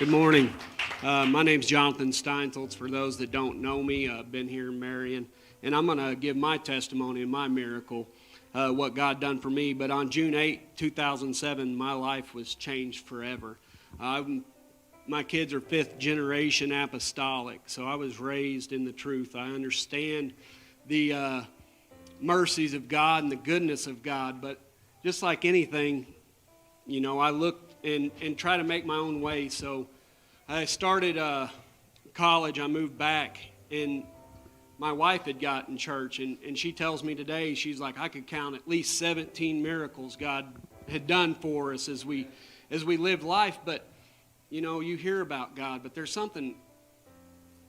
Good morning. My name's Jonathon Steinsultz. For those that don't know me, I've been here in Marion, and I'm going to give my testimony and my miracle, what God done for me. But on June 8, 2007, my life was changed forever. My kids are fifth generation apostolic, so I was raised in the truth. I understand the mercies of God and the goodness of God, but just like anything, you know, I look and try to make my own way. So I started college. I moved back, and my wife had got in church, and she tells me today, she's like, I could count at least 17 miracles God had done for us as we lived life. But, you know, you hear about God, but there's something,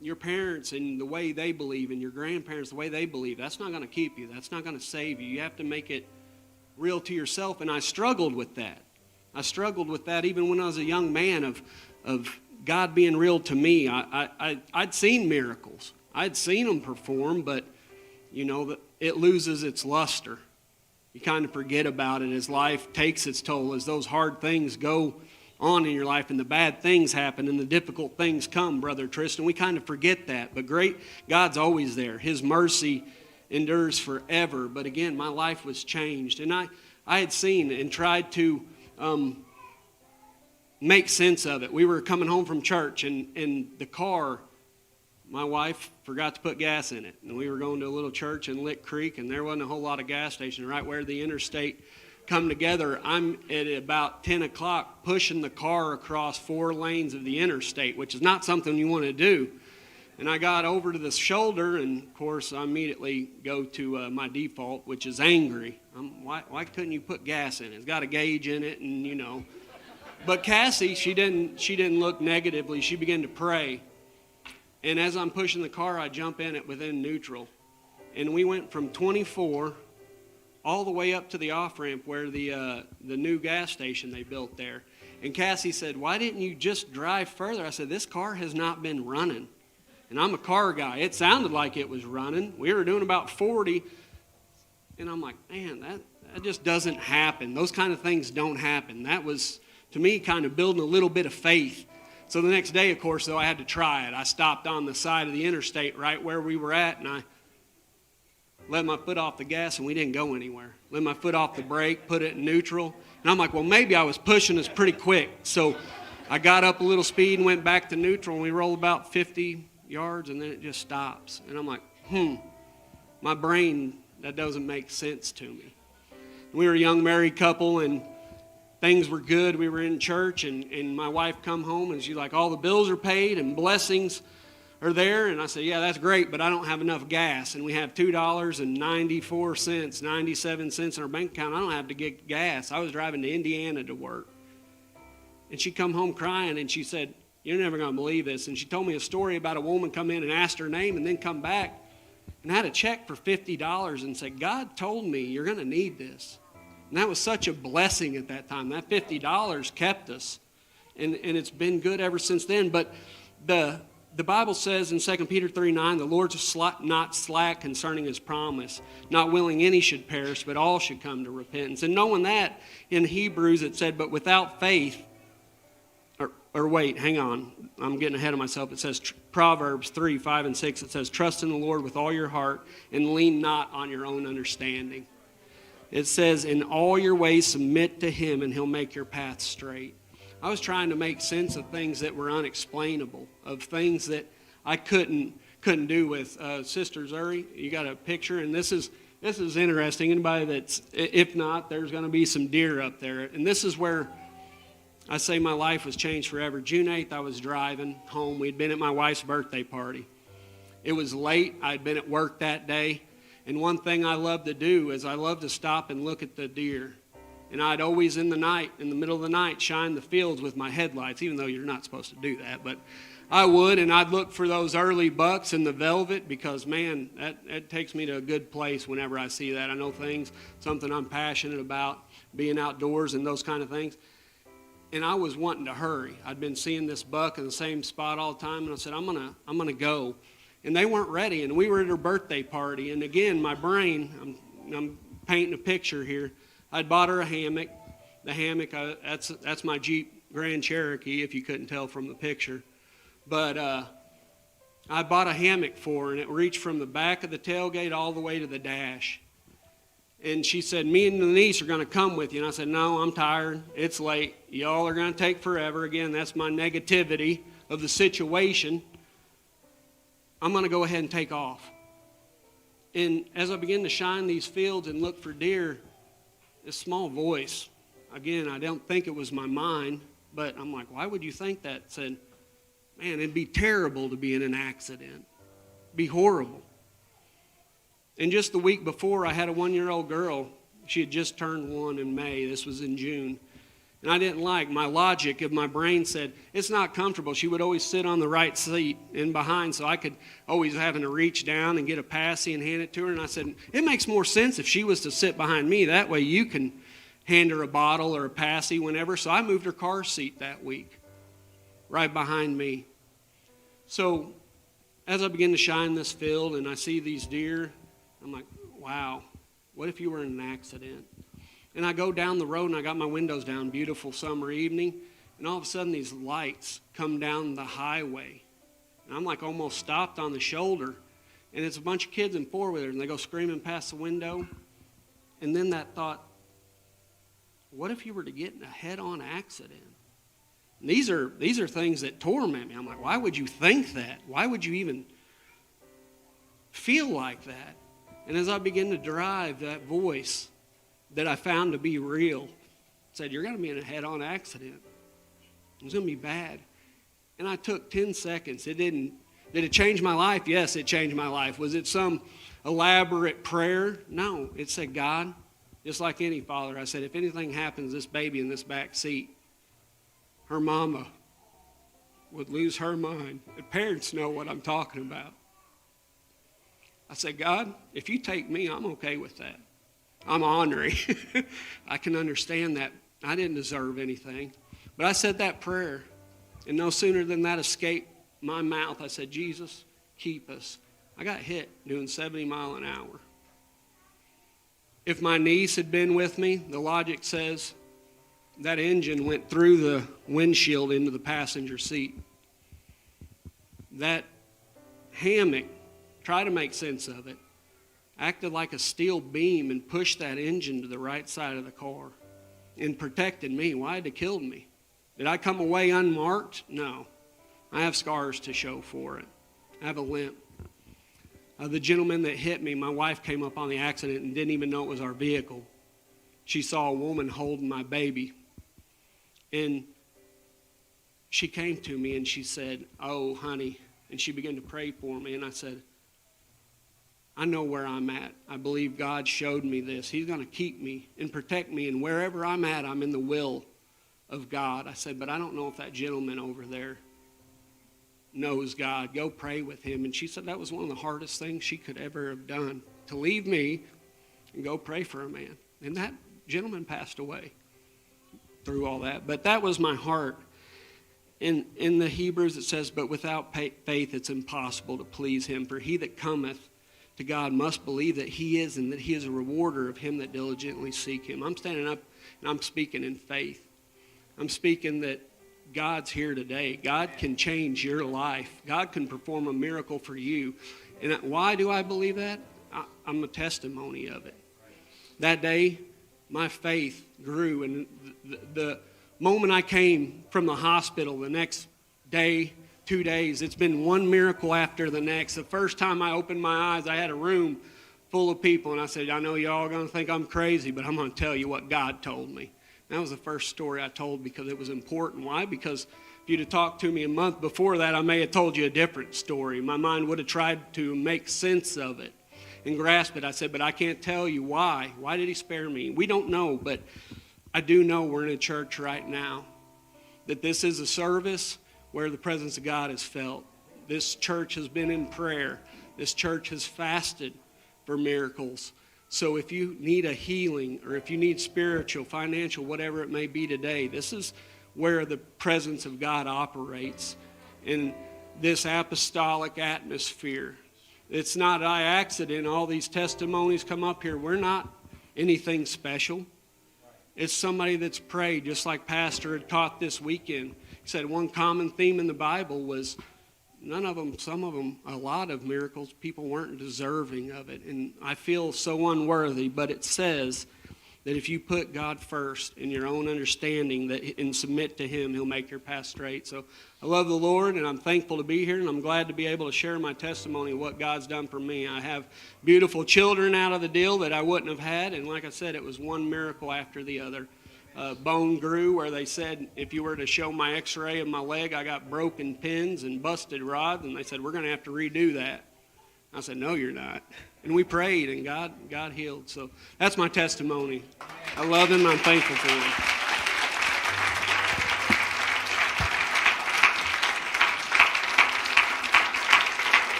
your parents and the way they believe, and your grandparents, the way they believe, that's not going to keep you. That's not going to save you. You have to make it real to yourself, and I struggled with that. I struggled with that even when I was a young man of God being real to me. I'd seen miracles. I'd seen them perform, but, you know, it loses its luster. You kind of forget about it as life takes its toll, as those hard things go on in your life and the bad things happen and the difficult things come, Brother Tristan. We kind of forget that, but great, God's always there. His mercy endures forever. But again, my life was changed, and I had seen and tried to make sense of it. We were coming home from church, and the car, my wife forgot to put gas in it. And we were going to a little church in Lick Creek, and there wasn't a whole lot of gas station right where the interstate come together. I'm at about 10 o'clock pushing the car across 4 lanes of the interstate, which is not something you want to do. And I got over to the shoulder, and of course I immediately go to my default, which is angry. Why couldn't you put gas in it? It's got a gauge in it, and you know. But Cassie, she didn't look negatively. She began to pray. And as I'm pushing the car, I jump in it within neutral. And we went from 24 all the way up to the off-ramp where the new gas station they built there. And Cassie said, why didn't you just drive further? I said, this car has not been running. And I'm a car guy. It sounded like it was running. We were doing about 40. And I'm like, man, that just doesn't happen. Those kind of things don't happen. That was, to me, kind of building a little bit of faith. So the next day, of course, though, I had to try it. I stopped on the side of the interstate right where we were at, and I let my foot off the gas, and we didn't go anywhere. Let my foot off the brake, put it in neutral. And I'm like, well, maybe I was pushing us pretty quick. So I got up a little speed and went back to neutral, and we rolled about 50 yards, and then it just stops. And I'm like, my brain, that doesn't make sense to me. We were a young married couple, and things were good. We were in church, and my wife come home, and she's like, all the bills are paid and blessings are there. And I said, yeah, that's great, but I don't have enough gas. And we have $2.94, 97 cents in our bank account. I don't have to get gas. I was driving to Indiana to work. And she come home crying, and she said, you're never going to believe this. And she told me a story about a woman come in and asked her name and then come back and had a check for $50 and said, God told me you're going to need this. And that was such a blessing at that time. That $50 kept us. And it's been good ever since then. But the Bible says in 2 Peter 3:9, the Lord's not slack concerning his promise, not willing any should perish, but all should come to repentance. And knowing that, in Hebrews it said, but without faith, or wait, hang on. I'm getting ahead of myself. It says Proverbs 3:5-6. It says, trust in the Lord with all your heart and lean not on your own understanding. It says, in all your ways submit to him and he'll make your path straight. I was trying to make sense of things that were unexplainable, of things that I couldn't do with. Sister Zuri, you got a picture, and this is interesting. Anybody that's, if not, there's going to be some deer up there. And this is where I say my life was changed forever. June 8th, I was driving home. We'd been at my wife's birthday party. It was late. I'd been at work that day. And one thing I love to do is I love to stop and look at the deer. And I'd always in the middle of the night, shine the fields with my headlights, even though you're not supposed to do that. But I would, and I'd look for those early bucks in the velvet because, man, that takes me to a good place whenever I see that. I know something I'm passionate about, being outdoors and those kind of things. And I was wanting to hurry. I'd been seeing this buck in the same spot all the time, and I said, I'm gonna go. And they weren't ready, and we were at her birthday party. And again, my brain, I'm painting a picture here. I'd bought her a hammock. The hammock, that's my Jeep Grand Cherokee, if you couldn't tell from the picture. But I bought a hammock for her, and it reached from the back of the tailgate all the way to the dash. And she said, me and the niece are going to come with you. And I said, no, I'm tired. It's late. Y'all are going to take forever. Again, that's my negativity of the situation. I'm going to go ahead and take off. And as I began to shine these fields and look for deer, this small voice, again, I don't think it was my mind, but I'm like, why would you think that? Said, man, it'd be terrible to be in an accident. It'd be horrible. And just the week before, I had a 1-year-old girl. She had just turned 1 in May. This was in June. And I didn't like, my logic of my brain said, it's not comfortable. She would always sit on the right seat and behind, so I could always having to reach down and get a passy and hand it to her. And I said, it makes more sense if she was to sit behind me. That way you can hand her a bottle or a passy whenever. So I moved her car seat that week, right behind me. So as I begin to shine this field and I see these deer, I'm like, wow, what if you were in an accident? And I go down the road and I got my windows down, beautiful summer evening, and all of a sudden these lights come down the highway. And I'm like almost stopped on the shoulder, and it's a bunch of kids in four-wheelers, and they go screaming past the window. And then that thought, what if you were to get in a head-on accident? And these are things that torment me. I'm like, why would you think that? Why would you even feel like that? And as I begin to drive, that voice that I found to be real said, you're going to be in a head-on accident. It's going to be bad. And I took 10 seconds. Did it change my life? Yes, it changed my life. Was it some elaborate prayer? No. It said, God, just like any father, I said, if anything happens to this baby in this back seat, her mama would lose her mind. The parents know what I'm talking about. I said, God, if you take me, I'm okay with that. I'm ornery. I can understand that. I didn't deserve anything. But I said that prayer, and no sooner than that escaped my mouth, I said, Jesus, keep us. I got hit doing 70 miles an hour. If my niece had been with me, the logic says that engine went through the windshield into the passenger seat. That hammock, try to make sense of it, acted like a steel beam and pushed that engine to the right side of the car and protected me. Why had it killed me? Did I come away unmarked? No. I have scars to show for it. I have a limp. The gentleman that hit me, my wife came up on the accident and didn't even know it was our vehicle. She saw a woman holding my baby. And she came to me and she said, oh, honey. And she began to pray for me. And I said, I know where I'm at. I believe God showed me this. He's going to keep me and protect me. And wherever I'm at, I'm in the will of God. I said, but I don't know if that gentleman over there knows God. Go pray with him. And she said that was one of the hardest things she could ever have done, to leave me and go pray for a man. And that gentleman passed away through all that. But that was my heart. In the Hebrews it says, but without faith it's impossible to please him. For he that cometh to God must believe that he is, and that he is a rewarder of him that diligently seek him. I'm standing up and I'm speaking in faith. I'm speaking that God's here today. God can change your life. God can perform a miracle for you. And why do I believe that? I'm a testimony of it. That day, my faith grew, and the moment I came from the hospital, the next day, 2 days, it's been one miracle after the next. The first time I opened my eyes, I had a room full of people, and I said, I know y'all are going to think I'm crazy, but I'm going to tell you what God told me. That was the first story I told because it was important. Why? Because if you'd have talked to me a month before that, I may have told you a different story. My mind would have tried to make sense of it and grasp it. I said, but I can't tell you why. Why did he spare me? We don't know, but I do know we're in a church right now, that this is a service where the presence of God is felt. This church has been in prayer. This church has fasted for miracles. So if you need a healing, or if you need spiritual, financial, whatever it may be today, this is where the presence of God operates in this apostolic atmosphere. It's not by accident all these testimonies come up here. We're not anything special. is somebody that's prayed, just like Pastor had taught this weekend. He said one common theme in the Bible was none of them, some of them, a lot of miracles, people weren't deserving of it. And I feel so unworthy, but it says that if you put God first in your own understanding and submit to Him, He'll make your path straight. So I love the Lord, and I'm thankful to be here, and I'm glad to be able to share my testimony of what God's done for me. I have beautiful children out of the deal that I wouldn't have had, and like I said, it was one miracle after the other. Bone grew where they said if you were to show my x-ray of my leg, I got broken pins and busted rods, and they said, we're going to have to redo that. I said, no, you're not. And we prayed, and God healed. So that's my testimony. I love Him. I'm thankful for Him.